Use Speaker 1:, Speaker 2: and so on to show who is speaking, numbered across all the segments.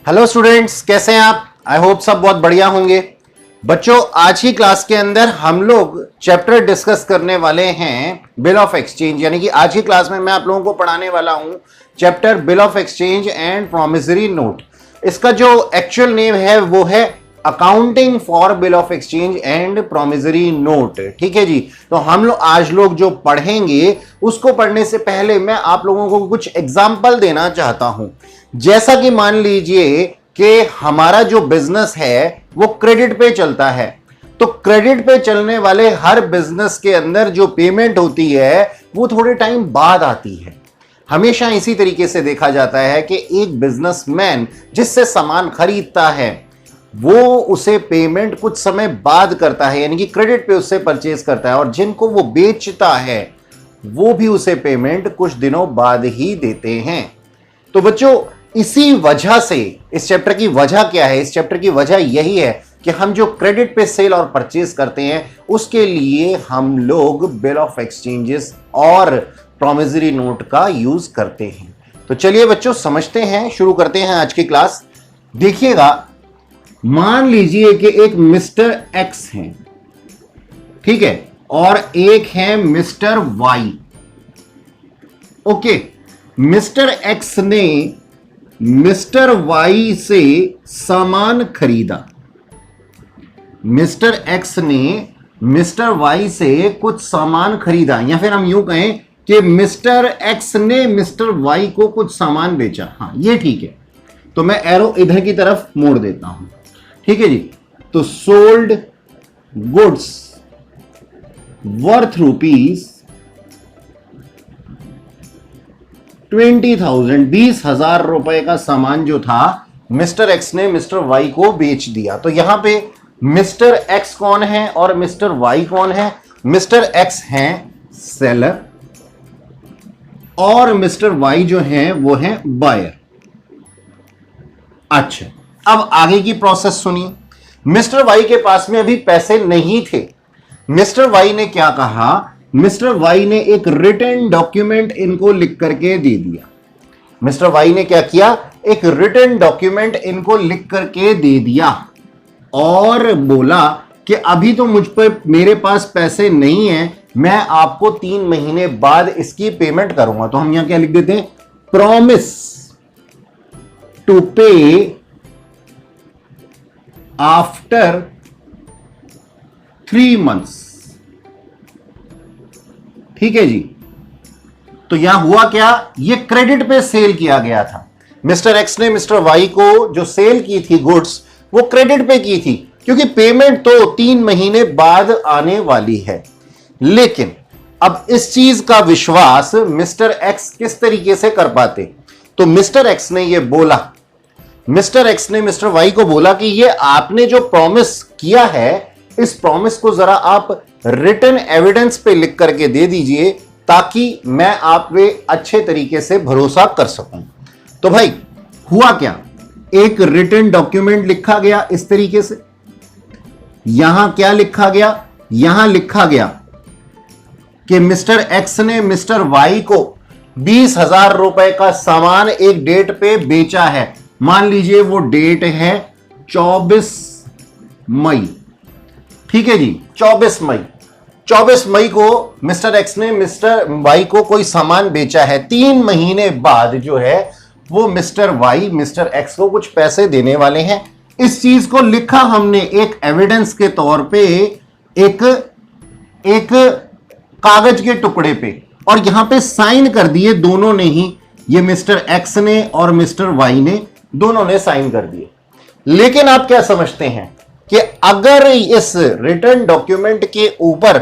Speaker 1: Hello students, कैसे हैं आप? आई होप सब बहुत बढ़िया होंगे। बच्चों, आज की क्लास के अंदर हम लोग चैप्टर डिस्कस करने वाले हैं बिल ऑफ एक्सचेंज। यानी कि आज की क्लास में मैं आप लोगों को पढ़ाने वाला हूं chapter bill of exchange and promissory note. इसका जो एक्चुअल नेम है वो है accounting for bill of exchange and promissory note. ठीक है जी। तो हम लोग आज जो पढ़ेंगे उसको पढ़ने से पहले मैं आप लोगों को कुछ एग्जाम्पल देना चाहता हूं। जैसा कि मान लीजिए कि हमारा जो बिजनेस है वो क्रेडिट पे चलता है, तो क्रेडिट पे चलने वाले हर बिजनेस के अंदर जो पेमेंट होती है वो थोड़े टाइम बाद आती है। हमेशा इसी तरीके से देखा जाता है कि एक बिजनेसमैन जिससे सामान खरीदता है वो उसे पेमेंट कुछ समय बाद करता है, यानी कि क्रेडिट पे उससे परचेज करता है, और जिनको वो बेचता है वो भी उसे पेमेंट कुछ दिनों बाद ही देते हैं। तो बच्चों, इसी वजह से इस चैप्टर की वजह क्या है? इस चैप्टर की वजह यही है कि हम जो क्रेडिट पे सेल और परचेज करते हैं उसके लिए हम लोग बिल ऑफ एक्सचेंजेस और प्रॉमिसरी नोट का यूज करते हैं। तो चलिए बच्चों, समझते हैं, शुरू करते हैं आज की क्लास। देखिएगा, मान लीजिए कि एक मिस्टर एक्स है, ठीक है, और एक है mister Y. Okay, mister X ने मिस्टर वाई से सामान खरीदा। मिस्टर एक्स ने मिस्टर वाई से कुछ सामान खरीदा, या फिर हम यूं कहें कि मिस्टर एक्स ने मिस्टर वाई को कुछ सामान बेचा। हाँ, ये ठीक है। तो मैं एरो इधर की तरफ मोड़ देता हूं, ठीक है जी। तो सोल्ड गुड्स वर्थ रुपीज 20,000, 20,000 रुपए का सामान जो था मिस्टर एक्स ने मिस्टर वाई को बेच दिया। तो यहां पे मिस्टर एक्स कौन है और मिस्टर वाई कौन है? मिस्टर एक्स हैं सेलर और मिस्टर वाई जो है वो है बायर। अच्छा, अब आगे की प्रोसेस सुनिए। मिस्टर वाई के पास में अभी पैसे नहीं थे। मिस्टर वाई ने क्या कहा? मिस्टर वाई ने एक रिटन डॉक्यूमेंट इनको लिख करके दे दिया। मिस्टर वाई ने क्या किया? एक रिटन डॉक्यूमेंट इनको लिख करके दे दिया और बोला कि अभी तो मुझ पर मेरे पास पैसे नहीं है, मैं आपको 3 महीने बाद इसकी पेमेंट करूंगा। तो हम यहां क्या लिख देते हैं? प्रॉमिस टू पे आफ्टर 3 months। ठीक है जी। तो यहां हुआ क्या? ये क्रेडिट पे सेल किया गया था। मिस्टर एक्स ने मिस्टर वाई को जो सेल की थी गुड्स, वो क्रेडिट पे की थी, क्योंकि पेमेंट तो 3 महीने बाद आने वाली है। लेकिन अब इस चीज का विश्वास मिस्टर एक्स किस तरीके से कर पाते? तो मिस्टर एक्स ने ये बोला, मिस्टर एक्स ने मिस्टर वाई को बोला कि ये आपने जो प्रॉमिस किया है, इस प्रॉमिस को जरा आप रिटन एविडेंस पे लिख करके दे दीजिए ताकि मैं आप पे अच्छे तरीके से भरोसा कर सकूं। तो भाई हुआ क्या? एक रिटन डॉक्यूमेंट लिखा गया इस तरीके से। यहां क्या लिखा गया? यहां लिखा गया कि मिस्टर एक्स ने मिस्टर वाई को 20,000 रुपए का सामान एक डेट पे बेचा है। मान लीजिए वो डेट है 24 मई। ठीक है जी, 24 मई। 24 मई को मिस्टर एक्स ने मिस्टर वाई को कोई सामान बेचा है। 3 महीने बाद जो है वो मिस्टर वाई मिस्टर एक्स को कुछ पैसे देने वाले हैं। इस चीज को लिखा हमने एक एविडेंस के तौर पे एक कागज के टुकड़े पे, और यहां पे साइन कर दिए दोनों ने ही। ये मिस्टर एक्स ने और मिस्टर वाई ने दोनों ने साइन कर दिए। लेकिन आप क्या समझते हैं कि अगर इस रिटर्न डॉक्यूमेंट के ऊपर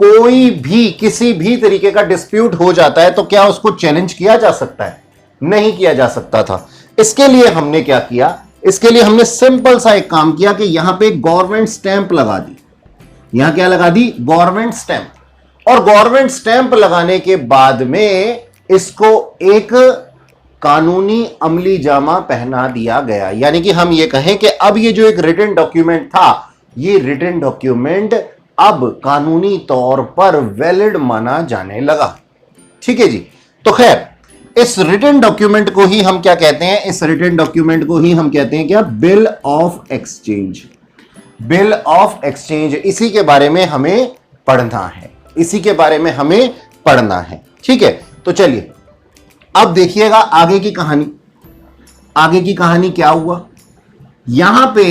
Speaker 1: कोई भी किसी भी तरीके का डिस्प्यूट हो जाता है तो क्या उसको चैलेंज किया जा सकता है? नहीं किया जा सकता था। इसके लिए हमने क्या किया? इसके लिए हमने सिंपल सा एक काम किया कि यहां पे गवर्नमेंट स्टैंप लगा दी। यहां क्या लगा दी? Government stamp. और गवर्नमेंट स्टैंप लगाने के बाद में इसको एक कानूनी अमली जामा पहना दिया गया। यानी कि हम ये कहें कि अब ये जो एक रिटन डॉक्यूमेंट था, ये रिटन डॉक्यूमेंट अब कानूनी तौर पर वैलिड माना जाने लगा। ठीक है जी। तो खैर, इस रिटन डॉक्यूमेंट को ही हम क्या कहते हैं, इस रिटन डॉक्यूमेंट को ही हम कहते हैं क्या, bill of exchange. Bill of exchange, इसी के बारे में हमें पढ़ना है, इसी के बारे में हमें पढ़ना है। ठीक है, तो चलिए अब देखिएगा आगे की कहानी। आगे की कहानी क्या हुआ, यहां पे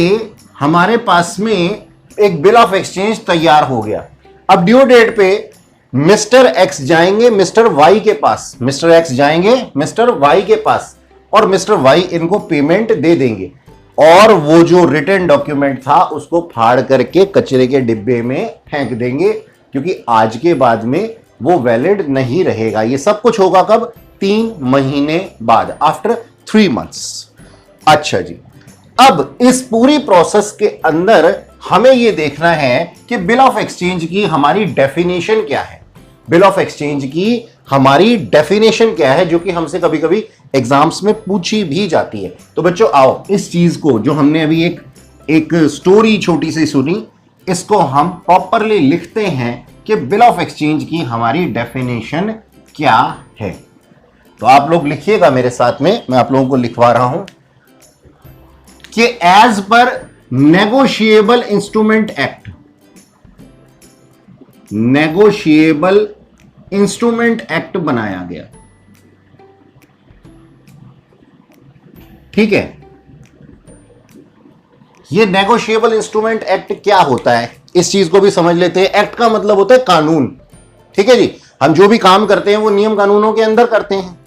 Speaker 1: हमारे पास में एक बिल ऑफ एक्सचेंज तैयार हो गया। अब ड्यू डेट पे मिस्टर एक्स जाएंगे मिस्टर वाई के पास, मिस्टर एक्स जाएंगे मिस्टर वाई के पास और मिस्टर वाई इनको पेमेंट दे देंगे और वो जो रिटन डॉक्यूमेंट था उसको फाड़ करके कचरे के डिब्बे में फेंक देंगे, क्योंकि आज के बाद में वो वैलिड नहीं रहेगा। ये सब कुछ होगा कब, 3 महीने बाद, आफ्टर 3 months। अच्छा जी, अब इस पूरी प्रोसेस के अंदर हमें यह देखना है कि बिल ऑफ एक्सचेंज की हमारी डेफिनेशन क्या है। बिल ऑफ एक्सचेंज की हमारी डेफिनेशन क्या है, जो कि हमसे कभी कभी एग्जाम्स में पूछी भी जाती है। तो बच्चों आओ, इस चीज को जो हमने अभी एक स्टोरी छोटी सी सुनी, इसको हम प्रॉपरली लिखते हैं कि बिल ऑफ एक्सचेंज की हमारी डेफिनेशन क्या है। तो आप लोग लिखिएगा मेरे साथ में, मैं आप लोगों को लिखवा रहा हूं कि as per negotiable instrument act, negotiable instrument act बनाया गया। ठीक है, ये नेगोशिएबल इंस्ट्रूमेंट एक्ट क्या होता है, इस चीज को भी समझ लेते हैं। एक्ट का मतलब होता है कानून। ठीक है जी, हम जो भी काम करते हैं वो नियम कानूनों के अंदर करते हैं,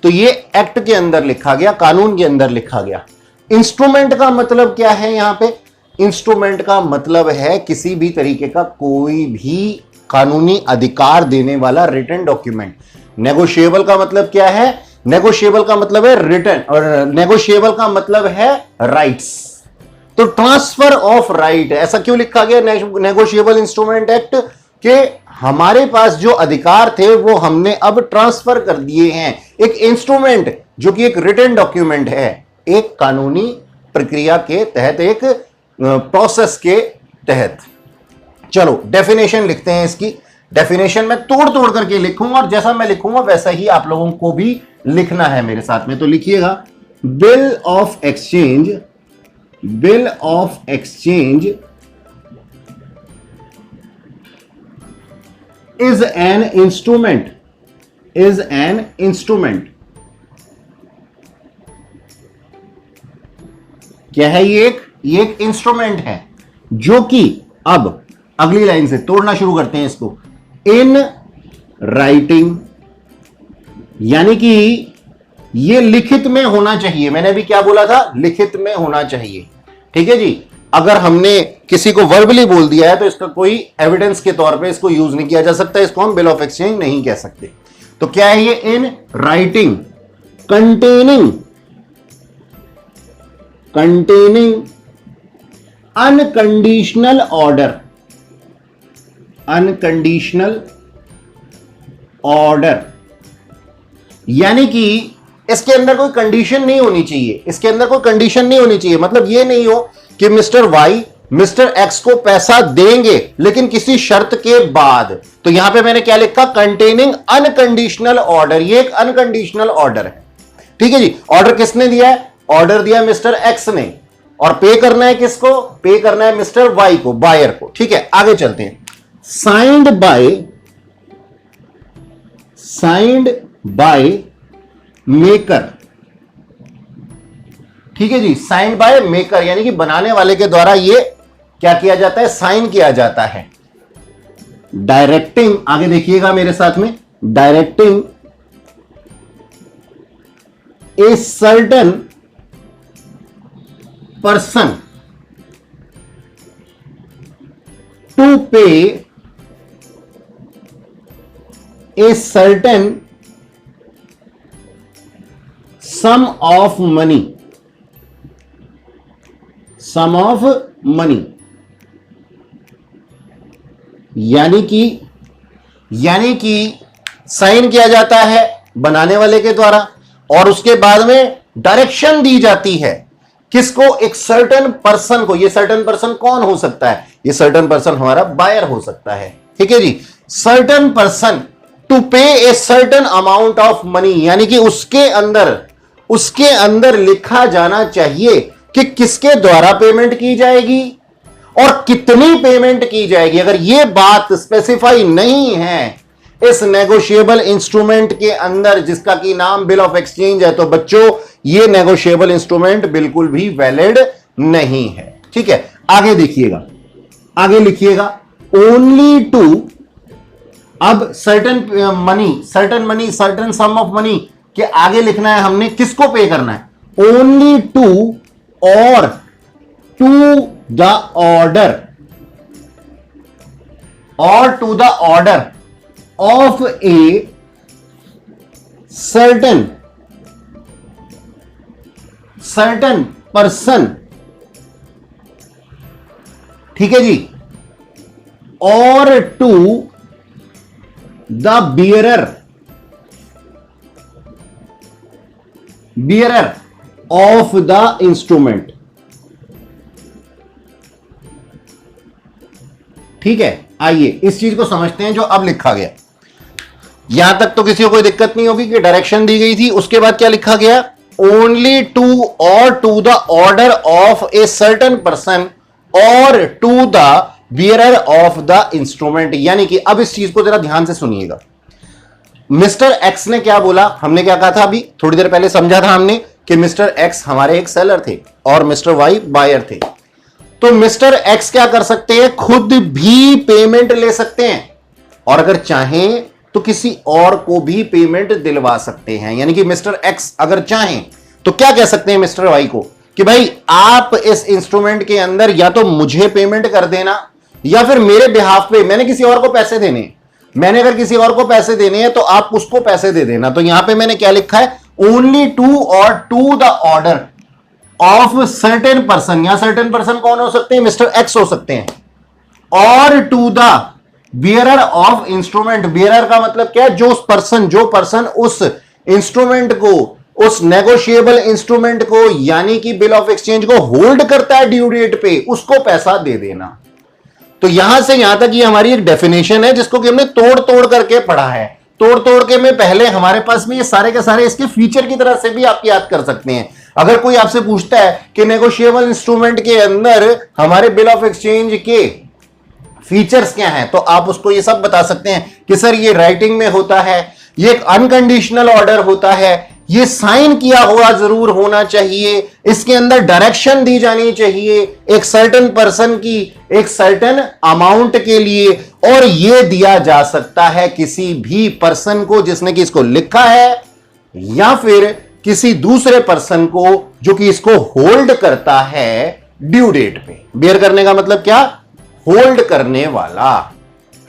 Speaker 1: तो ये एक्ट के अंदर लिखा गया, कानून के अंदर लिखा गया। इंस्ट्रूमेंट का मतलब क्या है, यहां पे इंस्ट्रूमेंट का मतलब है किसी भी तरीके का कोई भी कानूनी अधिकार देने वाला रिटन डॉक्यूमेंट। नेगोशिएबल का मतलब क्या है, नेगोशिएबल का मतलब है रिटन, और नेगोशिएबल का मतलब है राइट्स। तो ट्रांसफर ऑफ राइट, ऐसा क्यों लिखा गया नेगोशिएबल इंस्ट्रूमेंट एक्ट, कि हमारे पास जो अधिकार थे वो हमने अब ट्रांसफर कर दिए हैं। एक इंस्ट्रूमेंट जो कि एक रिटन डॉक्यूमेंट है, एक कानूनी प्रक्रिया के तहत, एक प्रोसेस के तहत। चलो डेफिनेशन लिखते हैं। इसकी डेफिनेशन मैं तोड़ तोड़ करके लिखूंगा और जैसा मैं लिखूंगा वैसा ही आप लोगों को भी लिखना है मेरे साथ में। तो लिखिएगा, bill of exchange, bill of exchange is an instrument, is an instrument। क्या है ये एक इंस्ट्रूमेंट है जो कि, अब अगली लाइन से तोड़ना शुरू करते हैं इसको, इन राइटिंग, यानी कि ये लिखित में होना चाहिए। मैंने अभी क्या बोला था, लिखित में होना चाहिए। ठीक है जी, अगर हमने किसी को वर्बली बोल दिया है तो इसका कोई एविडेंस के तौर पे इसको यूज नहीं किया जा सकता, इसको हम बिल ऑफ एक्सचेंज नहीं कह सकते। तो क्या है ये, इन writing, containing unconditional order, unconditional order, यानी कि इसके अंदर कोई कंडीशन नहीं होनी चाहिए, इसके अंदर कोई कंडीशन नहीं होनी चाहिए। मतलब ये नहीं हो कि मिस्टर वाई मिस्टर एक्स को पैसा देंगे लेकिन किसी शर्त के बाद। तो यहां पे मैंने क्या लिखा, कंटेनिंग अनकंडीशनल ऑर्डर। ये एक अनकंडीशनल ऑर्डर है। ठीक है जी, ऑर्डर किसने दिया है, ऑर्डर दिया मिस्टर एक्स ने, और पे करना है किसको, पे करना है मिस्टर वाई को, बायर को। ठीक है, आगे चलते हैं। Signed by maker. ठीक है जी, साइन बाय मेकर, यानी कि बनाने वाले के द्वारा ये क्या किया जाता है, साइन किया जाता है। डायरेक्टिंग, आगे देखिएगा मेरे साथ में, directing a certain person to pay a certain sum of money, sum of money, यानी कि साइन किया जाता है बनाने वाले के द्वारा और उसके बाद में डायरेक्शन दी जाती है किसको, एक सर्टेन पर्सन को। ये सर्टेन पर्सन कौन हो सकता है, ये सर्टेन पर्सन हमारा बायर हो सकता है। ठीक है जी, certain person to pay a certain amount of money, यानी कि उसके अंदर लिखा जाना चाहिए कि किसके द्वारा पेमेंट की जाएगी और कितनी पेमेंट की जाएगी। अगर यह बात स्पेसिफाई नहीं है इस नेगोशिएबल इंस्ट्रूमेंट के अंदर, जिसका की नाम बिल ऑफ एक्सचेंज है, तो बच्चों यह नेगोशिएबल इंस्ट्रूमेंट बिल्कुल भी वैलिड नहीं है। ठीक है, आगे देखिएगा, आगे लिखिएगा ओनली टू, अब certain money certain sum of money के आगे लिखना है हमने किसको पे करना है, ओनली टू और to the order of a certain person. ठीक है जी, और to the bearer of the instrument. ठीक है, आइए इस चीज को समझते हैं जो अब लिखा गया। यहां तक तो किसी को कोई दिक्कत नहीं होगी कि डायरेक्शन दी गई थी, उसके बाद क्या लिखा गया, ओनली टू और to the order of a certain person or to the bearer of the instrument. यानी कि अब इस चीज को जरा ध्यान से सुनिएगा। मिस्टर एक्स ने क्या बोला, हमने क्या कहा था अभी थोड़ी देर पहले समझा था हमने कि मिस्टर एक्स हमारे एक सेलर थे और मिस्टर वाई बायर थे। तो मिस्टर एक्स क्या कर सकते हैं, खुद भी पेमेंट ले सकते हैं और अगर चाहें तो किसी और को भी पेमेंट दिलवा सकते हैं। यानी कि मिस्टर एक्स अगर चाहें तो क्या कह सकते हैं मिस्टर वाई को कि भाई आप इस इंस्ट्रूमेंट के अंदर या तो मुझे पेमेंट कर देना या फिर मेरे बिहाफ पे मैंने किसी और को पैसे देने, मैंने अगर किसी और को पैसे देने हैं तो आप उसको पैसे दे देना। तो यहां पे मैंने क्या लिखा है, ओनली टू और to the order of certain person. यहां सर्टेन पर्सन कौन हो सकते हैं, मिस्टर एक्स हो सकते हैं, और to the bearer of instrument. Bearer का मतलब क्या है, जो पर्सन उस इंस्ट्रूमेंट को, उस नेगोशिएबल इंस्ट्रूमेंट को यानी कि बिल ऑफ एक्सचेंज को होल्ड करता है ड्यू डेट पे, उसको पैसा दे देना। तो यहां से यहां तक ये हमारी एक डेफिनेशन है जिसको कि हमने तोड़ तोड़ करके पढ़ा है। तोड़ तोड़ के में पहले हमारे पास में ये सारे के सारे इसके फीचर की तरह से भी आप याद कर सकते हैं। अगर कोई आपसे पूछता है कि नेगोशिएबल इंस्ट्रूमेंट के अंदर हमारे बिल ऑफ एक्सचेंज के फीचर्स क्या हैं, तो आप उसको ये सब बता सकते हैं कि सर ये राइटिंग में होता है, ये एक अनकंडीशनल ऑर्डर होता है, ये साइन किया हुआ जरूर होना चाहिए, इसके अंदर डायरेक्शन दी जानी चाहिए एक सर्टेन पर्सन की एक सर्टेन अमाउंट के लिए, और ये दिया जा सकता है किसी भी पर्सन को जिसने कि इसको लिखा है या फिर किसी दूसरे पर्सन को जो कि इसको होल्ड करता है ड्यू डेट पे। बेयर करने का मतलब क्या, होल्ड करने वाला।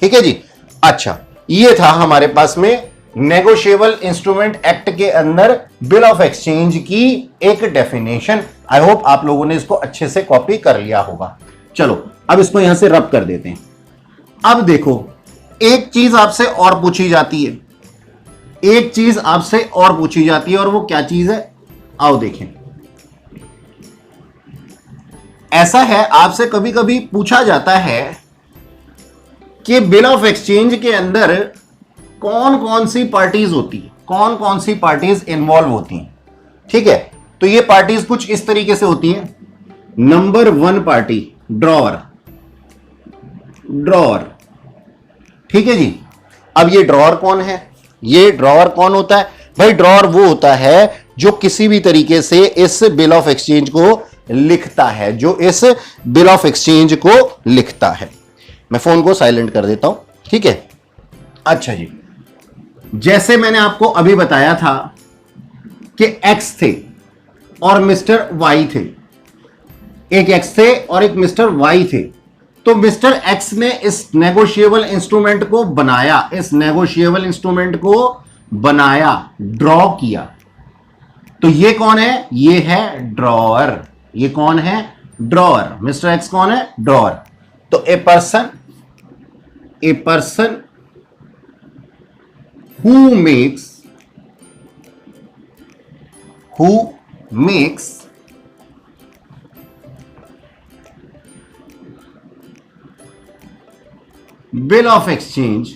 Speaker 1: ठीक है जी, अच्छा ये था हमारे पास में नेगोशिएबल इंस्ट्रूमेंट एक्ट के अंदर बिल ऑफ एक्सचेंज की एक डेफिनेशन। आई होप आप लोगों ने इसको अच्छे से कॉपी कर लिया होगा। चलो अब इसको यहां से रब कर देते हैं। अब देखो एक चीज आपसे और पूछी जाती है, एक चीज आपसे और पूछी जाती है, और वो क्या चीज है, आओ देखें। ऐसा है आपसे कभी कभी पूछा जाता है कि बिल ऑफ एक्सचेंज के अंदर कौन कौन सी पार्टीज होती है, कौन कौन सी पार्टीज इन्वॉल्व होती हैं। ठीक है, तो ये पार्टीज कुछ इस तरीके से होती हैं। नंबर 1 पार्टी ड्रॉअर, ठीक है जी। अब ये ड्रॉअर कौन है, ये ड्रॉअर कौन होता है भाई, ड्रॉअर वो होता है जो किसी भी तरीके से इस बिल ऑफ एक्सचेंज को लिखता है, जो इस बिल ऑफ एक्सचेंज को लिखता है। मैं फोन को साइलेंट कर देता हूं, ठीक है। अच्छा जी, जैसे मैंने आपको अभी बताया था कि एक्स थे और मिस्टर वाई थे, एक एक्स थे और एक मिस्टर वाई थे। तो मिस्टर एक्स ने इस नेगोशिएबल इंस्ट्रूमेंट को बनाया, इस नेगोशिएबल इंस्ट्रूमेंट को बनाया, ड्रॉ किया। तो ये कौन है, ये है ड्रॉअर। ये कौन है, ड्रॉअर। मिस्टर एक्स कौन है, ड्रॉअर। तो a person who makes bill of exchange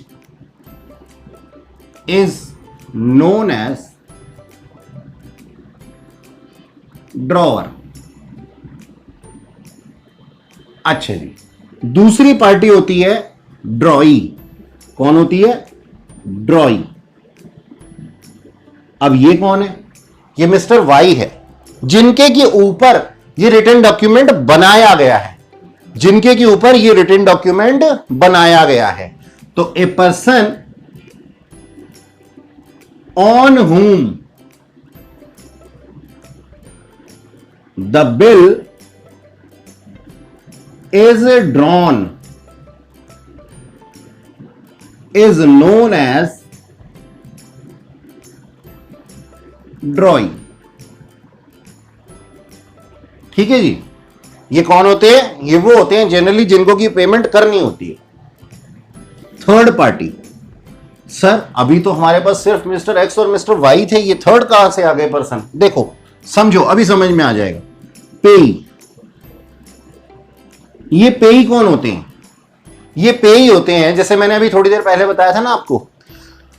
Speaker 1: is known as drawer. अच्छा जी, दूसरी पार्टी होती है ड्रॉई। कौन होती है? ड्रॉई। अब ये कौन है? ये मिस्टर वाई है, जिनके के ऊपर ये रिटन डॉक्यूमेंट बनाया गया है, जिनके के ऊपर ये रिटन डॉक्यूमेंट बनाया गया है। तो a person on whom the bill is drawn is known as drawing। ठीक है जी। ये कौन होते हैं? ये वो होते हैं जनरली जिनको की पेमेंट करनी होती है। Third party. सर अभी तो हमारे पास सिर्फ मिस्टर एक्स और मिस्टर वाई थे, ये थर्ड कहां से आ गए पर्सन? देखो समझो, अभी समझ में आ जाएगा। पेई। ये पेई कौन होते हैं? ये पेई होते हैं, जैसे मैंने अभी थोड़ी देर पहले बताया था ना आपको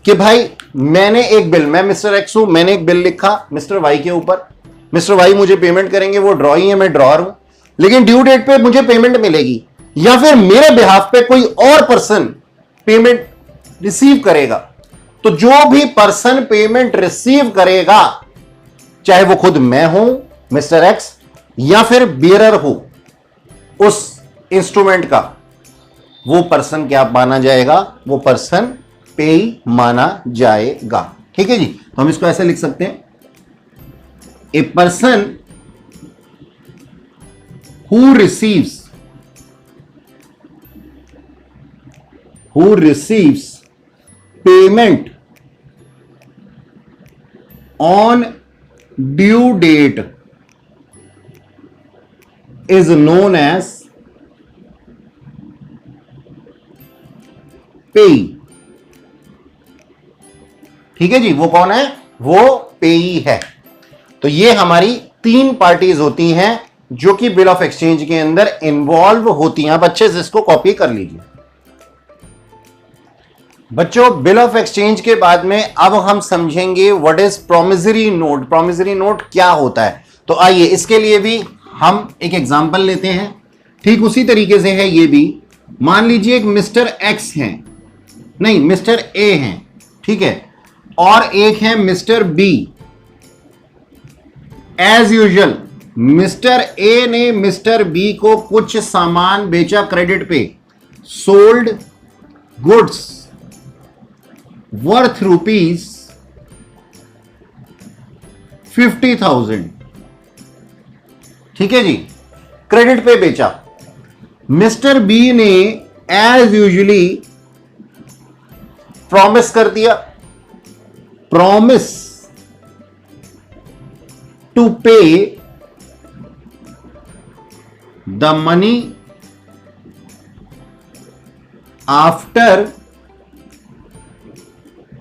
Speaker 1: कि भाई मैंने एक बिल, मैं मिस्टर एक्स हूं, मैंने एक बिल लिखा मिस्टर वाई के ऊपर, मिस्टर वाई मुझे पेमेंट करेंगे, वो ड्रॉई है, मैं ड्रॉअर हूं, लेकिन ड्यू डेट पे मुझे पेमेंट मिलेगी, या फिर मेरे बिहाफ पे कोई और पर्सन पेमेंट रिसीव करेगा। तो जो भी पर्सन पेमेंट रिसीव करेगा, चाहे वो खुद मैं हूं मिस्टर एक्स, या फिर बियरर हो उस इंस्ट्रूमेंट का, वो पर्सन क्या माना जाएगा? वो पर्सन पेई माना जाएगा। ठीक है जी। तो हम इसको ऐसे लिख सकते हैं, a person who receives payment on due date is known as payee. ठीक है जी। वो कौन है? वो पेई है। तो ये हमारी तीन पार्टीज होती हैं जो कि बिल ऑफ एक्सचेंज के अंदर इन्वॉल्व होती हैं। आप अच्छे से इसको कॉपी कर लीजिए बच्चों। बिल ऑफ एक्सचेंज के बाद में अब हम समझेंगे what is promissory note. Promissory note क्या होता है? तो आइए इसके लिए भी हम एक एग्जांपल लेते हैं। ठीक उसी तरीके से है ये भी। मान लीजिए एक मिस्टर एक्स हैं, नहीं मिस्टर ए हैं, ठीक है, और एक है mister B. As usual mister A ने मिस्टर बी को कुछ सामान बेचा क्रेडिट पे, सोल्ड गुड्स वर्थ ₹50,000। ठीक है जी, क्रेडिट पे बेचा। मिस्टर बी ने एज यूजुअली प्रॉमिस कर दिया, प्रॉमिस टू पे द मनी आफ्टर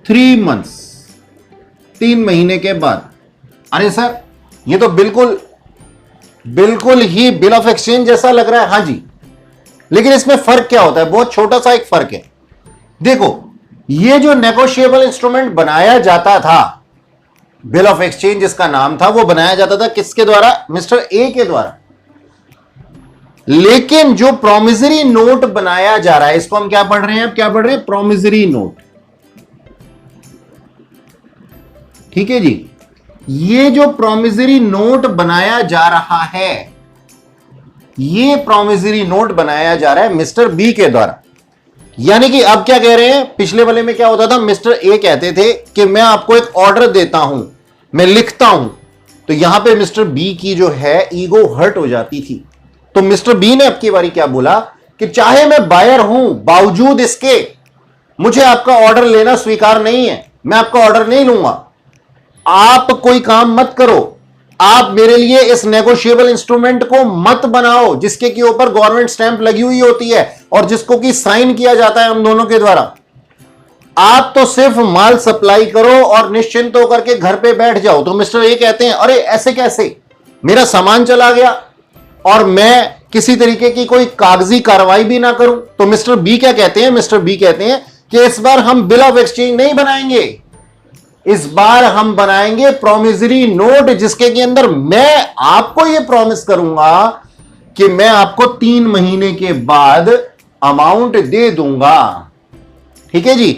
Speaker 1: 3 months, 3 महीने के बाद। अरे सर ये तो बिल्कुल ही बिल ऑफ एक्सचेंज जैसा लग रहा है। हां जी, लेकिन इसमें फर्क क्या होता है? बहुत छोटा सा एक फर्क है। देखो ये जो नेगोशिएबल इंस्ट्रूमेंट बनाया जाता था, बिल ऑफ एक्सचेंज जिसका नाम था, वो बनाया जाता था किसके द्वारा? मिस्टर ए के द्वारा। लेकिन जो प्रोमिसरी नोट बनाया जा रहा है, इसको हम क्या पढ़ रहे हैं? अब क्या पढ़ रहे हैं? Promissory note. ठीक है जी। ये जो प्रोमिसरी नोट बनाया जा रहा है, ये प्रोमिसरी नोट बनाया जा रहा है मिस्टर बी के द्वारा। यानी कि अब क्या कह रहे हैं? पिछले वाले में क्या होता था? मिस्टर ए कहते थे कि मैं आपको एक ऑर्डर देता हूं, मैं लिखता हूं। तो यहां पे मिस्टर बी की जो है ईगो हर्ट हो जाती थी। तो मिस्टर बी ने अब की बारी क्या बोला कि चाहे मैं बायर हूं, बावजूद इसके मुझे आपका ऑर्डर लेना स्वीकार नहीं है, मैं आपका ऑर्डर नहीं लूंगा। आप कोई काम मत करो, आप मेरे लिए इस नेगोशिएबल इंस्ट्रूमेंट को मत बनाओ जिसके के ऊपर गवर्नमेंट स्टैंप लगी हुई होती है और जिसको की साइन किया जाता है हम दोनों के द्वारा। आप तो सिर्फ माल सप्लाई करो और निश्चिंत होकर के घर पे बैठ जाओ। तो मिस्टर ए कहते हैं अरे ऐसे कैसे, मेरा सामान चला गया और मैं किसी तरीके की कोई कागजी कार्रवाई भी ना करूं। तो मिस्टर बी क्या कहते हैं? मिस्टर बी कहते हैं कि इस बार हम बिल ऑफ एक्सचेंज नहीं बनाएंगे, इस बार हम बनाएंगे प्रोमिसरी नोट, जिसके के अंदर मैं आपको यह प्रॉमिस करूंगा कि मैं आपको 3 महीने के बाद अमाउंट दे दूंगा। ठीक है जी।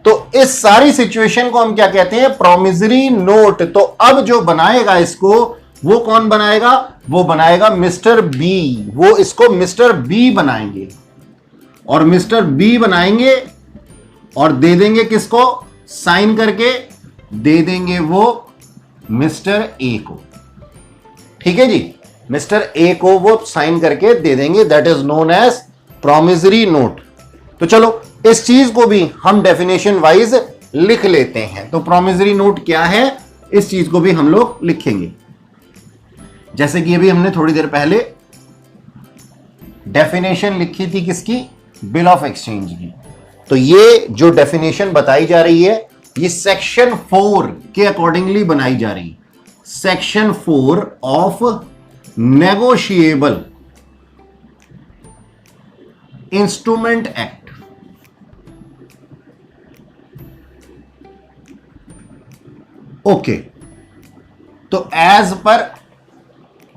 Speaker 1: तो इस सारी सिचुएशन को हम क्या कहते हैं? Promissory note. तो अब जो बनाएगा इसको, वो कौन बनाएगा? वो बनाएगा मिस्टर बी। वो इसको मिस्टर बी बनाएंगे, और मिस्टर बी बनाएंगे और दे देंगे किसको? साइन करके दे देंगे वो मिस्टर ए को। ठीक है जी। मिस्टर ए को वो साइन करके दे देंगे, that is known as promissory note. तो चलो इस चीज को भी हम डेफिनेशन वाइज लिख लेते हैं। तो प्रोमिसरी नोट क्या है, इस चीज को भी हम लोग लिखेंगे। जैसे कि अभी हमने थोड़ी देर पहले डेफिनेशन लिखी थी किसकी? बिल ऑफ एक्सचेंज की। तो ये जो डेफिनेशन बताई जा रही है, ये सेक्शन 4 के अकॉर्डिंगली बनाई जा रही है। Section 4 of negotiable instrument act. Okay, तो as per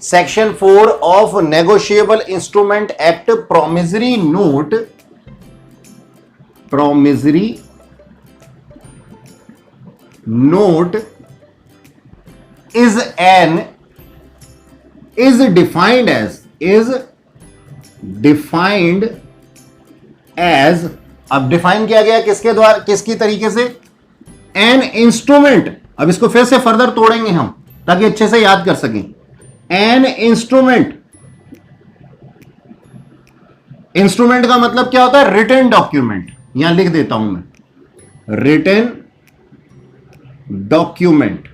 Speaker 1: section 4 of negotiable instrument act, promissory note, promissory note is defined as, अब डिफाइन किया गया किसके द्वारा, किसकी तरीके से? An instrument. अब इसको फिर से फर्दर तोड़ेंगे हम ताकि अच्छे से याद कर सकें। एन इंस्ट्रूमेंट, इंस्ट्रूमेंट का मतलब क्या होता है? Written document. यहां लिख देता हूं मैं, रिटन डॉक्यूमेंट।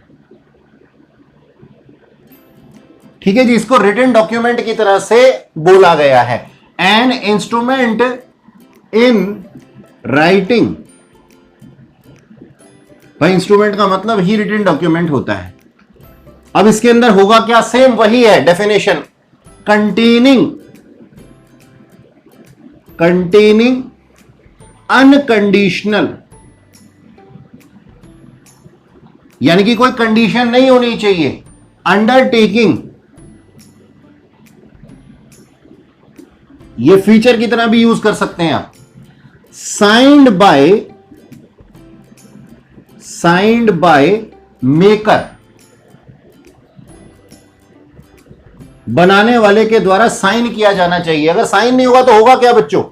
Speaker 1: ठीक है जी। इसको रिटन डॉक्यूमेंट की तरह से बोला गया है। N instrument in writing. भाई इंस्ट्रूमेंट का मतलब ही रिटन डॉक्यूमेंट होता है। अब इसके अंदर होगा क्या? सेम वही है डेफिनेशन, कंटेनिंग अनकंडीशनल, यानी कि कोई कंडीशन नहीं होनी चाहिए। अंडरटेकिंग, ये फीचर की तरह भी यूज कर सकते हैं आप। साइंड बाय मेकर, बनाने वाले के द्वारा साइन किया जाना चाहिए। अगर साइन नहीं होगा तो होगा क्या बच्चों?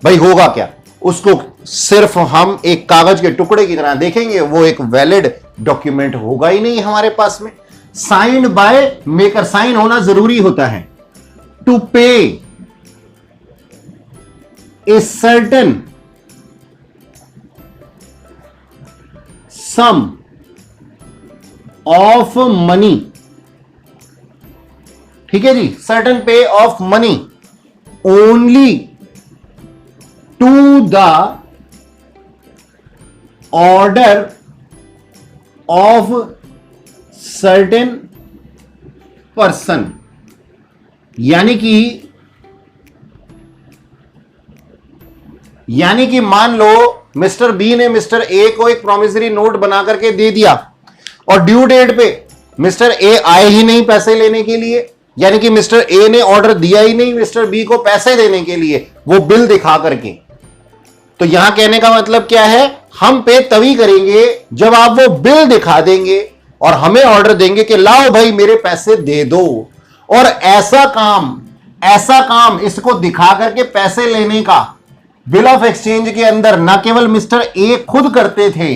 Speaker 1: भाई होगा क्या? उसको सिर्फ हम एक कागज के टुकड़े की तरह देखेंगे, वो एक वैलिड डॉक्यूमेंट होगा ही नहीं हमारे पास में। साइंड बाय मेकर, साइन होना जरूरी होता है। To pay a certain sum of money. ठीक है जी। Certain pay of money only to the order of certain person, यानी कि मान लो मिस्टर बी ने मिस्टर ए को एक प्रोमिसरी नोट बना करके दे दिया, और ड्यू डेट पे मिस्टर ए आए ही नहीं पैसे लेने के लिए, यानी कि मिस्टर ए ने ऑर्डर दिया ही नहीं मिस्टर बी को पैसे देने के लिए, वो बिल दिखा करके। तो यहां कहने का मतलब क्या है? हम पे तभी करेंगे जब आप वो बिल दिखा देंगे और हमें ऑर्डर देंगे कि लाओ भाई मेरे पैसे दे दो। और ऐसा काम इसको दिखा करके पैसे लेने का बिल ऑफ एक्सचेंज के अंदर ना केवल मिस्टर ए खुद करते थे,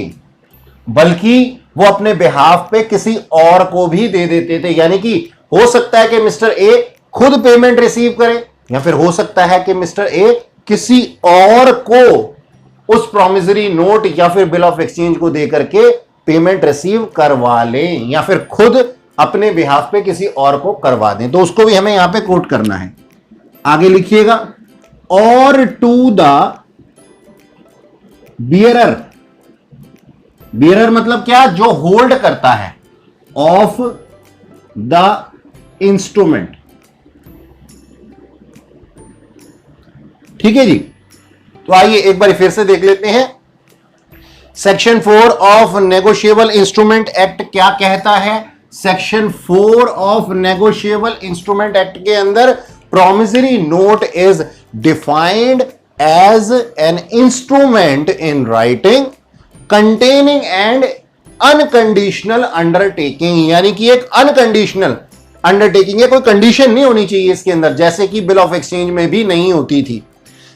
Speaker 1: बल्कि वो अपने बिहाफ पे किसी और को भी दे देते थे। यानी कि हो सकता है कि मिस्टर ए खुद पेमेंट रिसीव करे, या फिर हो सकता है कि मिस्टर ए किसी और को उस प्रोमिसरी नोट या फिर बिल ऑफ एक्सचेंज को देकर के पेमेंट रिसीव करवा लें, या फिर खुद अपने बिहाफ पे किसी और को करवा दें। तो उसको भी हमें यहां पे कोट करना है। आगे लिखिएगा, और टू द बियरर। बियरर मतलब क्या? जो होल्ड करता है, ऑफ द इंस्ट्रूमेंट। ठीक है जी। तो आइए एक बार फिर से देख लेते हैं section 4 of negotiable instrument act क्या कहता है? Section 4 of negotiable instrument act के अंदर promissory note is defined as an instrument in writing containing and unconditional undertaking, यानी कि एक अनकंडीशनल अंडरटेकिंग है, कोई कंडीशन नहीं होनी चाहिए इसके अंदर, जैसे कि बिल ऑफ एक्सचेंज में भी नहीं होती थी।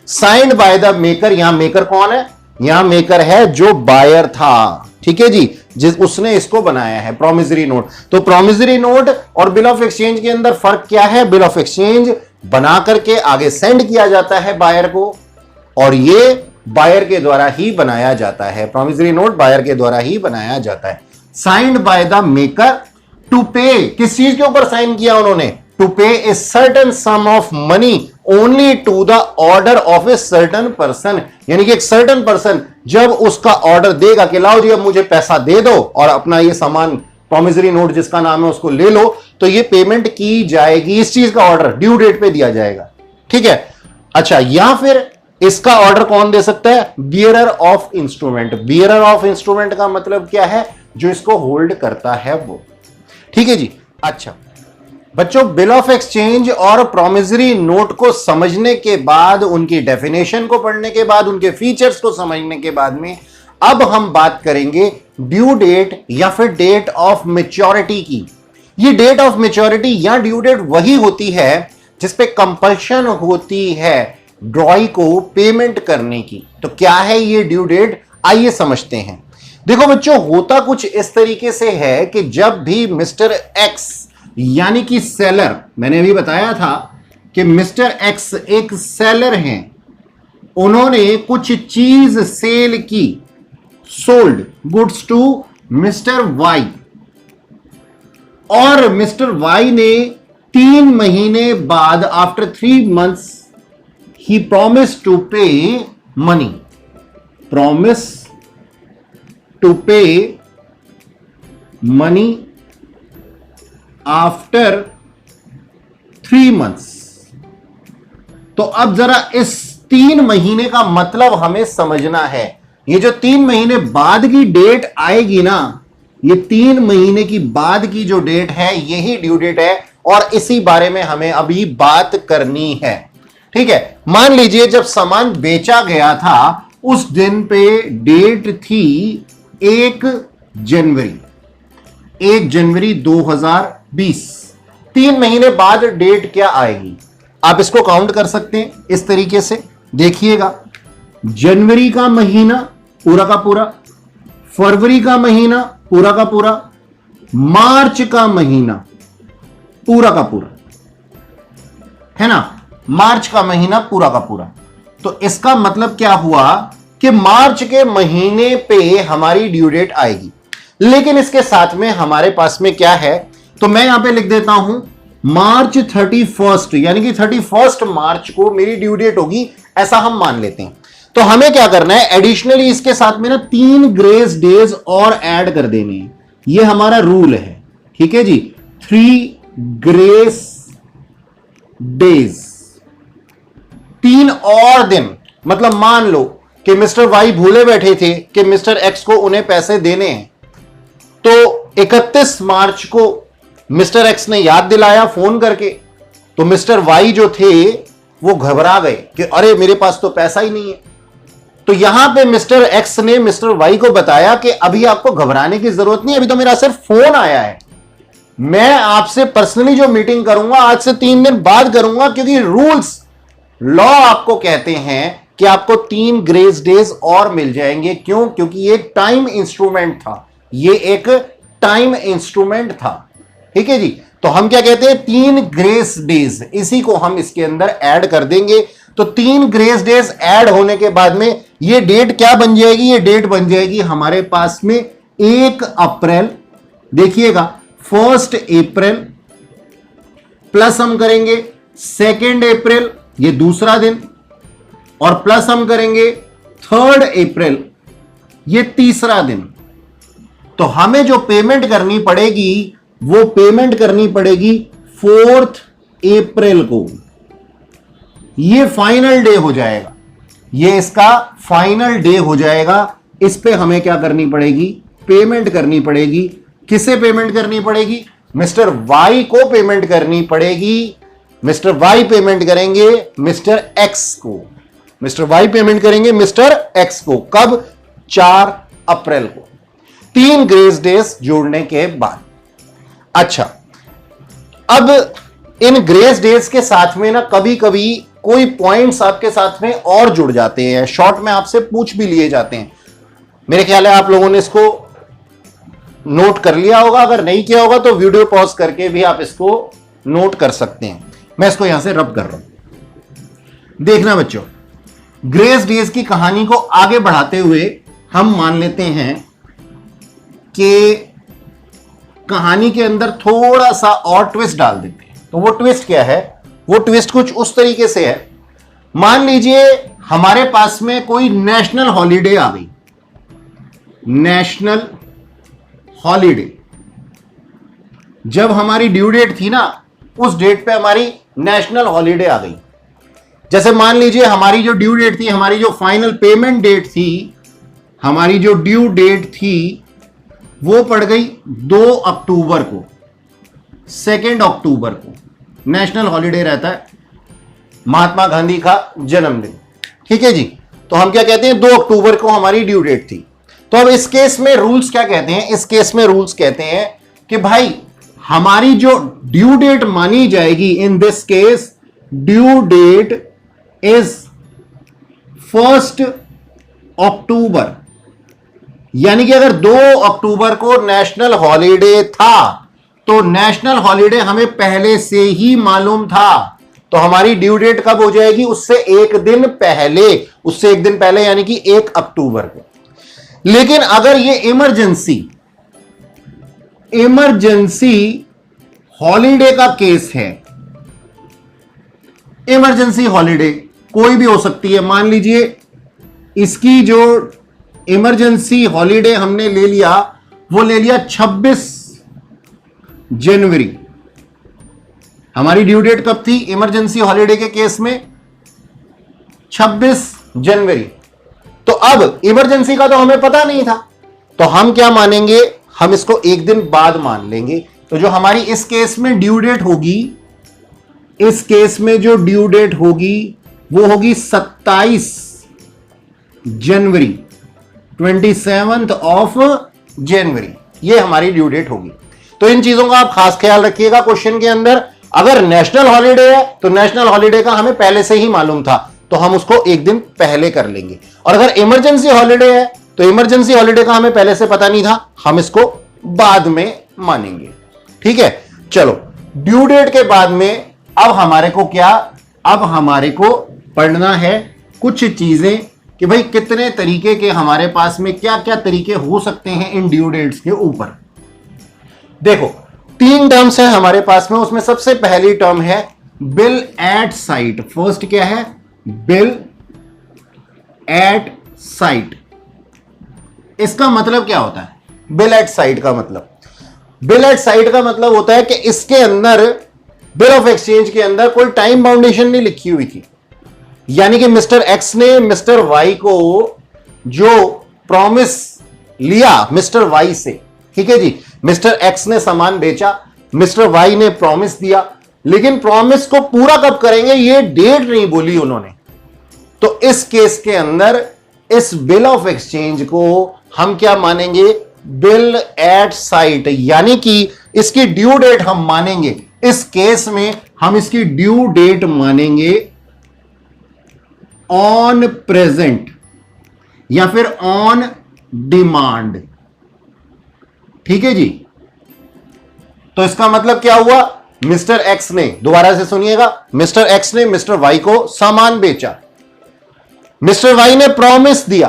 Speaker 1: साइंड बाय द मेकर, यहां मेकर कौन है? यहां मेकर है जो बायर था, ठीक है जी, जिस उसने इसको बनाया है प्रॉमिसरी नोट। तो प्रॉमिसरी नोट और बिल ऑफ एक्सचेंज के अंदर फर्क क्या है? बिल ऑफ एक्सचेंज बना करके आगे सेंड किया जाता है बायर को, और ये बायर के द्वारा ही बनाया जाता है। प्रॉमिसरी नोट बायर के द्वारा ही बनाया जाता है। Signed by the maker to pay, किस चीज के ऊपर साइन किया उन्होंने? To pay a certain sum of money only to the order of a certain person, यानी कि एक सर्टेन पर्सन जब उसका ऑर्डर देगा कि लाओ जी अब मुझे पैसा दे दो और अपना ये सामान प्रॉमिसरी नोट जिसका नाम है उसको ले लो, तो ये पेमेंट की जाएगी, इस चीज का ऑर्डर ड्यू डेट पे दिया जाएगा, ठीक है। अच्छा, या फिर इसका ऑर्डर कौन दे सकता है? Bearer of instrument. Bearer of instrument का मतलब क्या है? जो इसको होल्ड करता है वो, ठीक है जी। अच्छा बच्चों, बिल ऑफ एक्सचेंज और प्रॉमिसरी नोट को समझने के बाद, उनकी डेफिनेशन को पढ़ने के बाद, उनके फीचर्स को समझने के बाद में अब हम बात करेंगे ड्यू डेट या फिर डेट ऑफ मैच्योरिटी की। ये डेट ऑफ मैच्योरिटी या ड्यू डेट वही होती है जिसपे कंपल्शन होती है ड्रॉई को पेमेंट करने की। तो क्या है ये ड्यू डेट? आइए समझते हैं। देखो बच्चों, होता कुछ इस तरीके से है कि जब भी मिस्टर एक्स यानी कि सेलर, मैंने अभी बताया था कि मिस्टर एक्स एक सेलर हैं, उन्होंने कुछ चीज सेल की, sold goods to mister Y, और मिस्टर वाई ने 3 महीने बाद, after 3 months, he promised to pay money, promise to pay money after 3 months। तो अब जरा इस 3 महीने का मतलब हमें समझना है। ये जो 3 महीने बाद की डेट आएगी ना, ये 3 महीने की बाद की जो डेट है यही ड्यू डेट है, और इसी बारे में हमें अभी बात करनी है, ठीक है। मान लीजिए जब सामान बेचा गया था उस दिन पे डेट थी 1 जनवरी 2020। 3 महीने बाद डेट क्या आएगी? आप इसको काउंट कर सकते हैं इस तरीके से, देखिएगा। जनवरी का महीना पूरा का पूरा, फरवरी का महीना पूरा का पूरा, मार्च का महीना पूरा का पूरा, है ना, मार्च का महीना पूरा का पूरा। तो इसका मतलब क्या हुआ कि मार्च के महीने पे हमारी ड्यू डेट आएगी। लेकिन इसके साथ में हमारे पास में क्या है, तो मैं यहां पे लिख देता हूं मार्च 31, यानी कि 31 मार्च को मेरी ड्यू डेट होगी, ऐसा हम मान लेते हैं। तो हमें क्या करना है, एडिशनली इसके साथ में ना 3 ग्रेस डेज और ऐड कर देने हैं। ये हमारा रूल है, ठीक है जी। 3 ग्रेस डेज, 3 और दिन। मतलब मान लो कि मिस्टर वाई भूले बैठे थे कि मिस्टर एक्स को उन्हें पैसे देने हैं, तो 31 मार्च को मिस्टर एक्स ने याद दिलाया फोन करके, तो मिस्टर वाई जो थे वो घबरा गए कि अरे मेरे पास तो पैसा ही नहीं है। तो यहां पे मिस्टर एक्स ने मिस्टर वाई को बताया कि अभी आपको घबराने की जरूरत नहीं, अभी तो मेरा सिर्फ फोन आया है, मैं आपसे पर्सनली जो मीटिंग करूंगा आज से 3 दिन बाद करूंगा, क्योंकि रूल्स लॉ आपको कहते हैं कि आपको 3 ग्रेस डेज और मिल जाएंगे। क्यों? क्योंकि ये एक टाइम इंस्ट्रूमेंट था, ये एक टाइम इंस्ट्रूमेंट था, ठीक है जी। तो हम क्या कहते हैं, 3 ग्रेस डेज, इसी को हम इसके अंदर ऐड कर देंगे। तो 3 ग्रेस डेज ऐड होने के बाद में ये डेट क्या बन जाएगी? ये डेट बन जाएगी हमारे पास में 1 अप्रैल। देखिएगा 1 अप्रैल प्लस हम करेंगे 2 अप्रैल, ये दूसरा दिन, और प्लस हम करेंगे 3 अप्रैल, ये तीसरा दिन। तो हमें जो पेमेंट करनी पड़ेगी वो पेमेंट करनी पड़ेगी 4 अप्रैल को। ये फाइनल डे हो जाएगा, ये इसका फाइनल डे हो जाएगा इस पे हमें क्या करनी पड़ेगी, पेमेंट करनी पड़ेगी। किसे पेमेंट करनी पड़ेगी, मिस्टर वाई को पेमेंट करनी पड़ेगी। मिस्टर वाई पेमेंट करेंगे मिस्टर एक्स को, मिस्टर वाई पेमेंट करेंगे मिस्टर एक्स को। कब, 4 अप्रैल को, 3 ग्रेस डेज जोड़ने के बाद। अच्छा, अब इन ग्रेस डेज के साथ में ना कभी कभी कोई पॉइंट्स आपके साथ में और जुड़ जाते हैं, शॉर्ट में आपसे पूछ भी लिए जाते हैं। मेरे ख्याल है आप लोगों ने इसको नोट कर लिया होगा, अगर नहीं किया होगा तो वीडियो पॉज करके भी आप इसको नोट कर सकते हैं। मैं इसको यहां से रब कर रहा हूं। देखना बच्चों, ग्रेस डेज की कहानी को आगे बढ़ाते हुए हम मान लेते हैं कि कहानी के अंदर थोड़ा सा और ट्विस्ट डाल देते हैं। तो वो ट्विस्ट क्या है, वो ट्विस्ट कुछ उस तरीके से है, मान लीजिए हमारे पास में कोई नेशनल हॉलिडे आ गई, नेशनल हॉलिडे। जब हमारी ड्यू डेट थी ना, उस डेट पे हमारी नेशनल हॉलिडे आ गई। जैसे मान लीजिए हमारी जो ड्यू डेट थी, हमारी जो फाइनल पेमेंट डेट थी, हमारी जो ड्यू डेट थी वो पड़ गई 2 अक्टूबर को, 2 अक्टूबर को नेशनल हॉलिडे रहता है, महात्मा गांधी का जन्मदिन। ठीक है जी, तो हम क्या कहते हैं, 2 अक्टूबर को हमारी ड्यू डेट थी। तो अब इस केस में रूल्स क्या कहते हैं, इस केस में रूल्स कहते हैं कि भाई हमारी जो ड्यू डेट मानी जाएगी, in this case due date is 1 October. यानी कि अगर 2 अक्टूबर को नेशनल हॉलिडे था तो नेशनल हॉलिडे हमें पहले से ही मालूम था, तो हमारी ड्यू डेट कब हो जाएगी, उससे एक दिन पहले, उससे एक दिन पहले यानी कि 1 अक्टूबर को। लेकिन अगर ये इमरजेंसी हॉलिडे का केस है, इमरजेंसी हॉलिडे कोई भी हो सकती है, मान लीजिए इसकी जो इमरजेंसी हॉलिडे हमने ले लिया, वो ले लिया 26 जनवरी। हमारी ड्यू डेट कब थी इमरजेंसी हॉलिडे के केस में, 26 जनवरी। तो अब इमरजेंसी का तो हमें पता नहीं था, तो हम क्या मानेंगे, हम इसको एक दिन बाद मान लेंगे। तो जो हमारी इस केस में ड्यू डेट होगी, इस केस में जो ड्यू डेट होगी वो होगी 27 जनवरी, 27th ऑफ जनवरी, ये हमारी ड्यू डेट होगी। तो इन चीजों का आप खास ख्याल रखिएगा क्वेश्चन के अंदर। अगर नेशनल हॉलिडे है तो नेशनल हॉलिडे का हमें पहले से ही मालूम था, तो हम उसको एक दिन पहले कर लेंगे। और अगर इमरजेंसी हॉलिडे है तो इमरजेंसी हॉलिडे का हमें पहले से पता नहीं था, हम इसको बाद में मानेंगे। ठीक है, चलो ड्यू डेट के बाद में अब हमारे को क्या, अब हमारे को पढ़ना है कुछ चीजें कि भाई कितने तरीके के हमारे पास में क्या क्या तरीके हो सकते हैं इन ड्यू डेट्स के ऊपर। देखो 3 टर्म्स हैं हमारे पास में, उसमें सबसे पहली टर्म है बिल एट साइट। फर्स्ट क्या है, बिल एट साइट। इसका मतलब क्या होता है, बिल एट साइट का मतलब, बिल एट साइट का मतलब होता है कि इसके अंदर बिल ऑफ एक्सचेंज के अंदर कोई टाइम बाउंडेशन नहीं लिखी हुई थी। यानी कि मिस्टर एक्स ने मिस्टर वाई को जो प्रॉमिस लिया मिस्टर वाई से, ठीक है जी, मिस्टर एक्स ने सामान बेचा, मिस्टर वाई ने प्रॉमिस दिया, लेकिन प्रॉमिस को पूरा कब करेंगे ये डेट नहीं बोली उन्होंने। तो इस केस के अंदर इस बिल ऑफ एक्सचेंज को हम क्या मानेंगे, बिल एट साइट, यानी कि इसकी ड्यू डेट हम मानेंगे। इस केस में हम इसकी ड्यू डेट मानेंगे ऑन प्रेजेंट या फिर ऑन डिमांड। ठीक है जी, तो इसका मतलब क्या हुआ, मिस्टर एक्स ने, दोबारा से सुनिएगा, मिस्टर एक्स ने मिस्टर वाई को सामान बेचा, मिस्टर वाई ने प्रॉमिस दिया।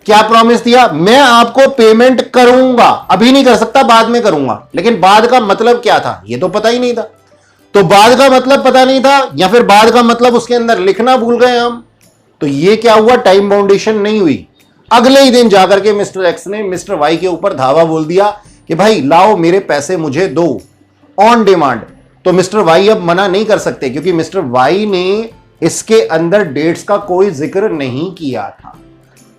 Speaker 1: क्या प्रॉमिस दिया, मैं आपको पेमेंट करूंगा, अभी नहीं कर सकता बाद में करूंगा। लेकिन बाद का मतलब क्या था ये तो पता ही नहीं था, तो बाद का मतलब पता नहीं था या फिर बाद का मतलब उसके अंदर लिखना भूल गए हम। तो ये क्या हुआ, टाइम बाउंडेशन नहीं हुई। अगले ही दिन जाकर के मिस्टर एक्स ने मिस्टर वाई के ऊपर धावा बोल दिया कि भाई लाओ मेरे पैसे मुझे दो, ऑन डिमांड। तो मिस्टर वाई अब मना नहीं कर सकते क्योंकि मिस्टर वाई ने इसके अंदर डेट्स का कोई जिक्र नहीं किया था।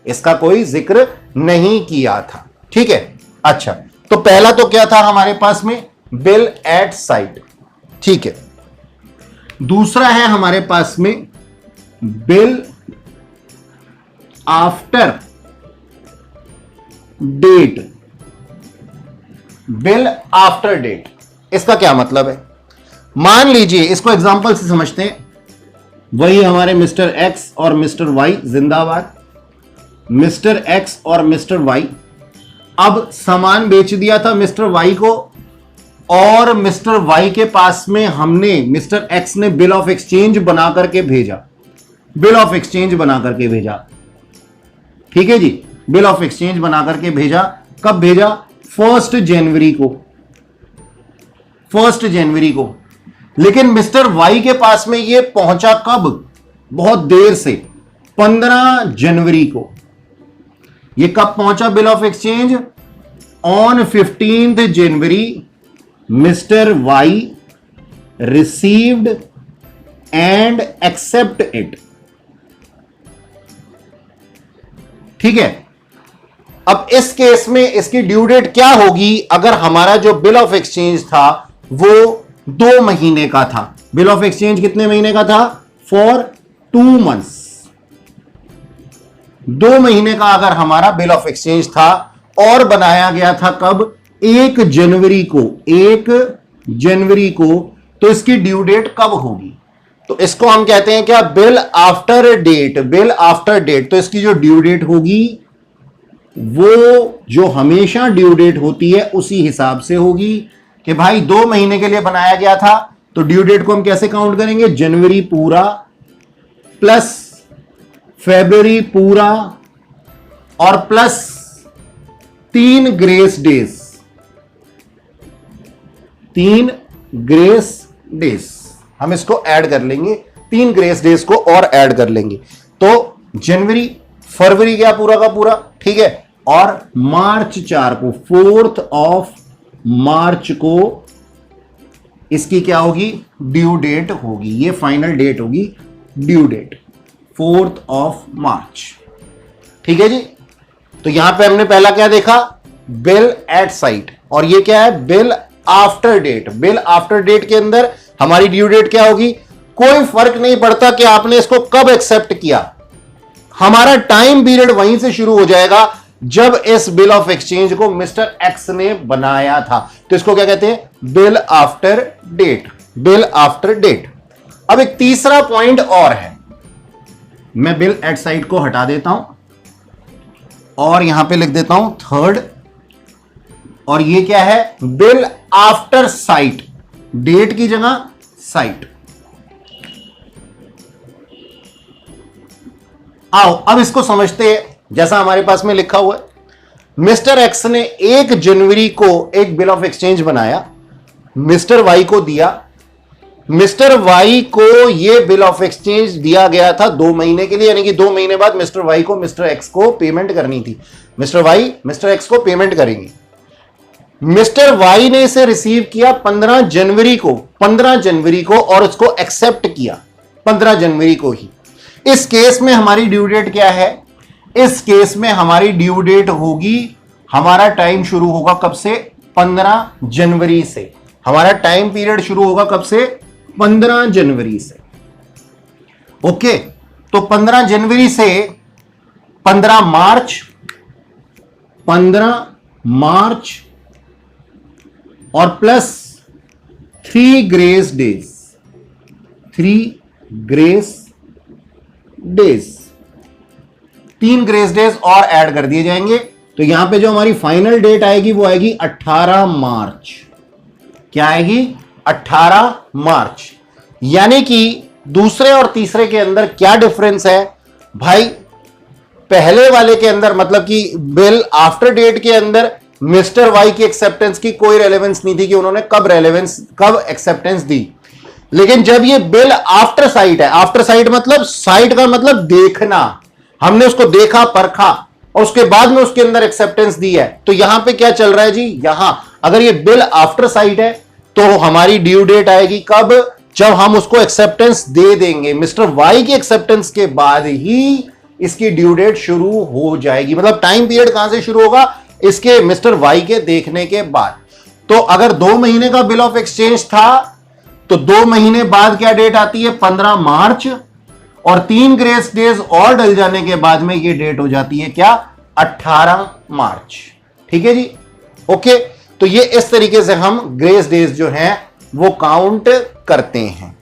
Speaker 1: इसका कोई जिक्र नहीं किया था। ठीक है, अच्छा, तो पहला तो क्या था हमारे पास में, बिल एट साइट। ठीक है, दूसरा है हमारे पास में bill after date. Bill after date, इसका क्या मतलब है? मान लीजिए, इसको एग्जांपल से समझते हैं। वही हमारे मिस्टर एक्स और मिस्टर वाई, जिंदाबाद। मिस्टर एक्स और मिस्टर वाई अब सामान बेच दिया था मिस्टर वाई को, और मिस्टर वाई के पास में हमने, मिस्टर एक्स ने बिल ऑफ एक्सचेंज बना करके भेजा। बिल ऑफ एक्सचेंज बना करके भेजा, ठीक है जी, बिल ऑफ एक्सचेंज बना करके भेजा। कब भेजा? 1 जनवरी को, 1 जनवरी को। लेकिन मिस्टर वाई के पास में ये पहुंचा कब? बहुत देर से, 15 जनवरी को। ये कब पहुंचा bill of exchange? On 15 January mister Y received and accept it. ठीक है, अब इस केस में इसकी ड्यू डेट क्या होगी? अगर हमारा जो बिल ऑफ एक्सचेंज था वो 2 महीने का था। बिल ऑफ एक्सचेंज कितने महीने का था? For 2 months. 2 महीने का अगर हमारा बिल ऑफ एक्सचेंज था और बनाया गया था कब? 1 जनवरी को। 1 जनवरी को, तो इसकी ड्यू डेट कब होगी? तो इसको हम कहते हैं क्या? Bill after date. Bill after date, तो इसकी जो ड्यू डेट होगी वो जो हमेशा ड्यू डेट होती है उसी हिसाब से होगी कि भाई 2 महीने के लिए बनाया गया था, तो ड्यू डेट को हम कैसे काउंट करेंगे? जनवरी पूरा प्लस फरवरी पूरा और plus 3 grace days. 3 grace days हम इसको ऐड कर लेंगे, 3 ग्रेस डेज को और ऐड कर लेंगे। तो जनवरी, फरवरी क्या पूरा का पूरा, ठीक है, और मार्च 4 को, 4th ऑफ मार्च को इसकी क्या होगी? ड्यू डेट होगी। ये फाइनल डेट होगी, due date 4th of March. ठीक है जी, तो यहां पे हमने पहला क्या देखा? Bill at sight. और ये क्या है? Bill after date. Bill after date के अंदर हमारी ड्यू डेट क्या होगी? कोई फर्क नहीं पड़ता कि आपने इसको कब एक्सेप्ट किया, हमारा टाइम पीरियड वहीं से शुरू हो जाएगा जब इस बिल ऑफ एक्सचेंज को मिस्टर एक्स ने बनाया था। तो इसको क्या कहते हैं? Bill after date. Bill after date. अब एक तीसरा पॉइंट और है, मैं बिल एट साइट को हटा देता हूं और यहां पे लिख देता हूं 3rd, और ये क्या है? Bill after site. डेट की जगह साइट। आओ अब इसको समझते हैं। जैसा हमारे पास में लिखा हुआ है, मिस्टर एक्स ने 1 जनवरी को एक बिल ऑफ एक्सचेंज बनाया, मिस्टर वाई को दिया। मिस्टर वाई को यह बिल ऑफ एक्सचेंज दिया गया था 2 महीने के लिए, यानी कि 2 महीने बाद मिस्टर वाई को मिस्टर एक्स को पेमेंट करनी थी। मिस्टर वाई मिस्टर एक्स को पेमेंट करेंगे। मिस्टर वाई ने इसे रिसीव किया 15 जनवरी को, 15 जनवरी को, और उसको एक्सेप्ट किया 15 जनवरी को ही। इस केस में हमारी ड्यू डेट क्या है? इस केस में हमारी ड्यू डेट होगी, हमारा टाइम शुरू होगा कब से? 15 जनवरी से। हमारा टाइम पीरियड शुरू होगा कब से? 15 जनवरी से। ओके, तो 15 जनवरी से 15 मार्च, 15 मार्च और plus 3 grace days, 3 grace days, 3 grace days और ऐड कर दिए जाएंगे। तो यहां पे जो हमारी फाइनल डेट आएगी वो आएगी 18 मार्च। क्या आएगी? 18 मार्च। यानी कि दूसरे और तीसरे के अंदर क्या डिफरेंस है भाई? पहले वाले के अंदर मतलब कि बिल आफ्टर डेट के अंदर मिस्टर वाई की एक्सेप्टेंस की कोई रेलेवेंस नहीं थी कि उन्होंने कब एक्सेप्टेंस दी। लेकिन जब ये बिल आफ्टर साइट है, आफ्टर साइट मतलब साइट का मतलब देखना, हमने उसको देखा, परखा और उसके बाद में उसके अंदर एक्सेप्टेंस दी है। तो यहां पे क्या चल रहा है जी? यहां अगर ये बिल आफ्टर साइट है तो हमारी ड्यू डेट आएगी कब? जब हम उसको एक्सेप्टेंस दे देंगे। मिस्टर वाई की एक्सेप्टेंस के बाद ही इसकी ड्यू डेट शुरू हो जाएगी। मतलब टाइम पीरियड कहां से शुरू होगा, इसके मिस्टर वाई के देखने के बाद। तो अगर 2 महीने का बिल ऑफ एक्सचेंज था तो 2 महीने बाद क्या डेट आती है, 15 मार्च, और 3 ग्रेस डेज और डल जाने के बाद में ये डेट हो जाती है क्या, 18 मार्च। ठीक है जी, ओके। तो ये इस तरीके से हम ग्रेस डेज जो हैं वो काउंट करते हैं।